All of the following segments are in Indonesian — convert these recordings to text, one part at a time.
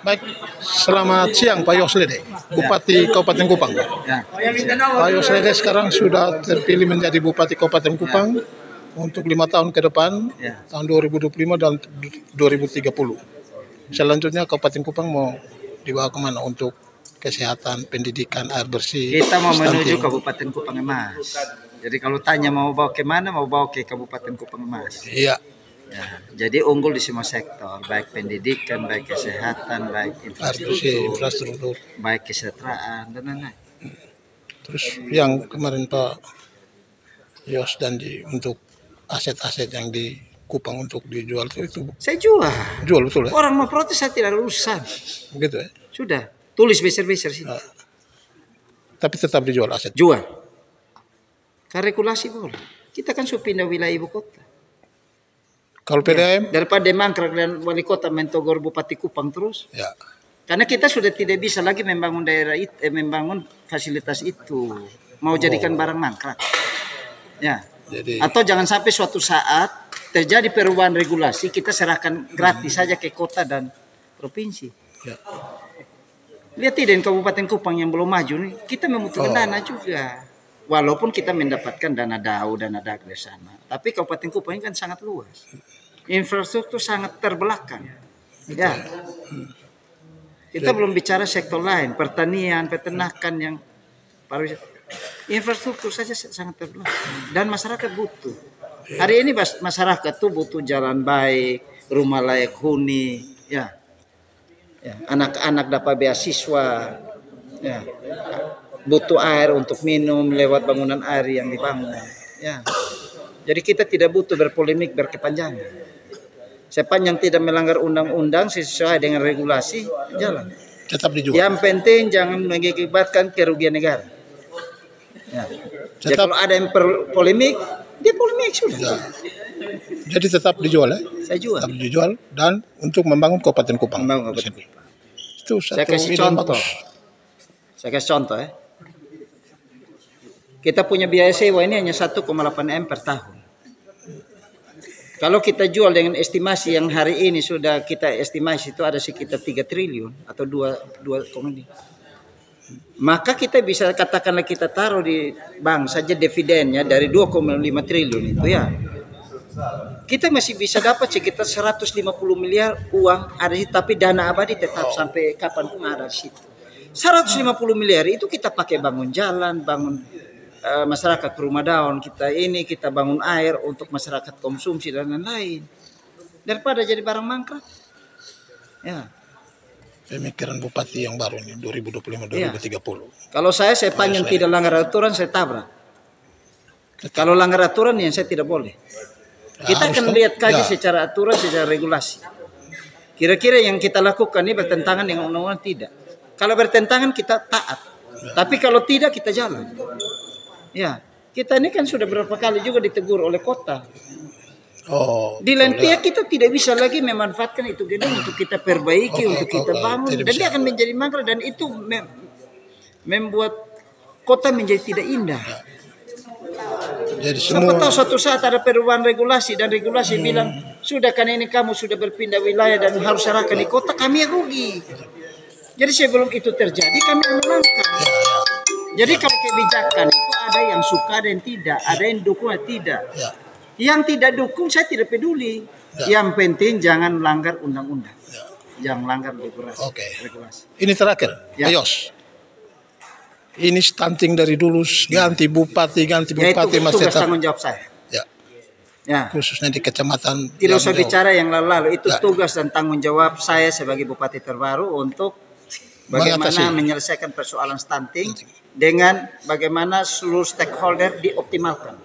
Baik, selamat siang Pak Yoslede, Bupati Kabupaten Kupang. Ya. Pak Yoslede sekarang sudah terpilih menjadi Bupati Kabupaten Kupang untuk 5 tahun ke depan, Ya. tahun 2025 dan 2030. Selanjutnya Kabupaten Kupang mau dibawa kemana untuk kesehatan, pendidikan, air bersih, Kita mau menuju stunting? Kabupaten Kupang Emas. Jadi kalau tanya mau bawa ke mana, mau bawa ke Kabupaten Kupang Emas. Iya, Ya. Jadi unggul di semua sektor, baik pendidikan, baik kesehatan, baik air bersih, infrastruktur, infrastruktur. baik kesejahteraan dan lain-lain. Terus yang kemarin Pak Yos janji untuk aset-aset yang di Kupang untuk dijual itu Saya jual. jual betul ya? Orang mau protes saya tidak ada urusan. Gitu ya? Sudah, tulis beser-beser sih. Tapi tetap dijual aset. Jual. Karena regulasi boleh. Kita kan sudah pindah wilayah ibu kota. Kalau PDAM, Daripada mangkrak dan wali kota mentogor Bupati Kupang terus. ya. Karena kita sudah tidak bisa lagi membangun daerah itu, membangun fasilitas itu. Mau jadikan barang mangkrak. Ya. Jadi Atau jangan sampai suatu saat terjadi perubahan regulasi, kita serahkan gratis saja ke kota dan provinsi. ya. Lihat tidak Kabupaten Kupang yang belum maju nih, kita membutuhkan dana juga. Walaupun kita mendapatkan dana DAU, dana DAG dari sana. Tapi Kabupaten Kupang ini kan sangat luas. Infrastruktur sangat terbelakang. Ya. Kita belum bicara sektor lain, pertanian, peternakan yang pariwisata. Infrastruktur saja sangat terbelakang dan masyarakat butuh. Hari ini masyarakat tuh butuh jalan baik, rumah layak huni, ya. Ya, anak-anak dapat beasiswa, ya. Butuh air untuk minum lewat bangunan air yang dibangun, ya. Jadi kita tidak butuh berpolemik berkepanjangan. Sepanjang tidak melanggar undang-undang sesuai dengan regulasi, jalan. Tetap dijual. Yang penting jangan mengakibatkan kerugian negara. Ya. Jadi Tetap- kalau ada yang polemik, dia polemik sudah. Ya. Jadi tetap dijual ya. Saya jual. Tetap dijual dan untuk membangun Kabupaten Kupang. Membangun Di Kabupaten sini. Itu Saya satu kasih ide contoh. bagus. Saya kasih contoh ya. Kita punya biaya sewa ini hanya 1,8 M per tahun. Kalau kita jual dengan estimasi yang hari ini sudah kita estimasi itu ada sekitar 3 triliun atau 2,5. Maka kita bisa katakanlah kita taruh di bank saja dividennya dari 2,5 triliun itu ya. Kita masih bisa dapat sekitar 150 miliar uang ada di, tapi dana abadi tetap sampai kapanpun ada di situ. 150 miliar itu kita pakai bangun jalan, bangun masyarakat rumah daun kita bangun air untuk masyarakat konsumsi dan lain-lain. Daripada jadi barang mangkrak. Ya. Pemikiran Bupati yang baru ini 2025-2030. Kalau saya sepanjang tidak langgar aturan saya tabrak. Kalau langgar aturan yang saya tidak boleh. Kita akan lihat kaji secara aturan, secara regulasi. Kira-kira yang kita lakukan ini bertentangan dengan undang-undang tidak. Kalau bertentangan kita taat. Tapi kalau tidak kita jalan. Ya, kita ini kan sudah berapa kali juga ditegur oleh kota. Oh, Di lain pihak kita tidak bisa lagi memanfaatkan itu gedung untuk kita perbaiki, untuk kita bangun. Dan dia akan menjadi mangkrak dan itu membuat kota menjadi tidak indah. jadi Siapa semua tahu suatu saat ada perubahan regulasi dan regulasi bilang sudah kan ini kamu sudah berpindah wilayah dan harus serahkan di kota, kami yang rugi. Jadi sebelum itu terjadi kami menangkap. Jadi kalau kebijakan itu ada yang suka dan tidak, ada yang dukung dan tidak. ya. Yang tidak dukung saya tidak peduli. Yang penting jangan melanggar undang-undang. Jangan melanggar regulasi. Oke. regulasi. Ini terakhir, Ya. Pak Yos. Ini stunting dari dulu ganti bupati Ya itu masih tugas tetap tanggung jawab saya. ya, Ya. khususnya di kecamatan. Tidak usah yang jauh. bicara yang lalu-lalu. Itu Ya. tugas dan tanggung jawab saya sebagai bupati terbaru untuk bagaimana Mengatasi. menyelesaikan persoalan stunting dengan bagaimana seluruh stakeholder dioptimalkan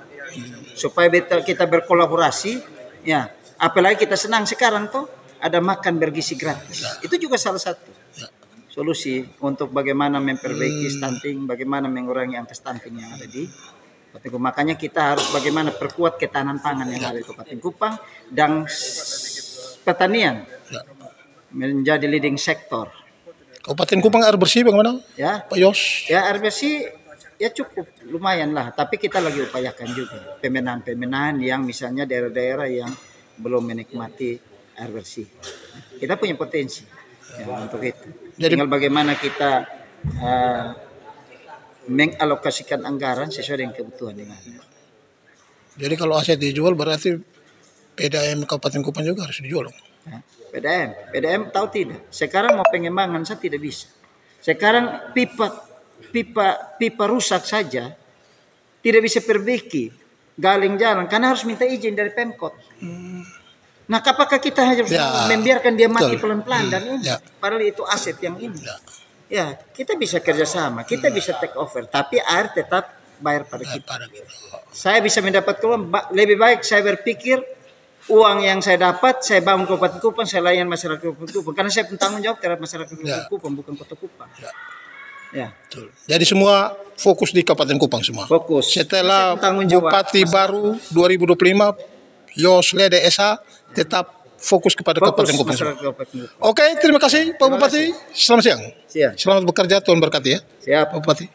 supaya kita berkolaborasi. Ya, apalagi kita senang sekarang tuh ada makan bergizi gratis. Itu juga salah satu solusi untuk bagaimana memperbaiki stunting, bagaimana mengurangi angka stunting yang ada di Kabupaten Kupang. Makanya kita harus bagaimana perkuat ketahanan pangan yang ada di Kabupaten Kupang dan pertanian menjadi leading sektor. Kabupaten Kupang air bersih bagaimana? Ya, Pak Yos. ya air bersih ya cukup lumayan lah. Tapi kita lagi upayakan juga pemenahan-pemenahan yang misalnya daerah-daerah yang belum menikmati air bersih. Kita punya potensi. Ya, untuk itu. Jadi- Tinggal bagaimana kita mengalokasikan anggaran sesuai dengan kebutuhan yang ada. Jadi kalau aset dijual berarti PDAM Kabupaten Kupang juga harus dijual dong. Ya, PDM tahu tidak? Sekarang mau pengembangan saya tidak bisa. Sekarang pipa rusak saja tidak bisa perbaiki, galing jalan karena harus minta izin dari Pemkot. Nah, apakah kita harus Ya, membiarkan dia mati betul. pelan-pelan dan ini? Ya. Padahal itu aset yang ini. Ya. Ya, kita bisa kerjasama, kita bisa take over, tapi air tetap bayar pada kita. Pada gitu. Saya bisa mendapat uang, lebih baik saya berpikir uang yang saya dapat, saya bangun Kabupaten Kupang, saya layan masyarakat Kabupaten Kupang. Karena saya bertanggung jawab terhadap masyarakat Kabupaten Kupang, bukan Kota Kupang. Ya, Betul. Jadi semua fokus di Kabupaten Kupang semua. fokus. Setelah Saya bertanggung jawab. Bupati baru 2025 Yosle Esa tetap fokus kepada Fokus Kabupaten Kupang. masyarakat Kabupaten Kupang. Oke, terima kasih Pak Bupati. Selamat siang. Siap. Selamat bekerja, Tuhan berkati ya. Siap. Pak Bupati.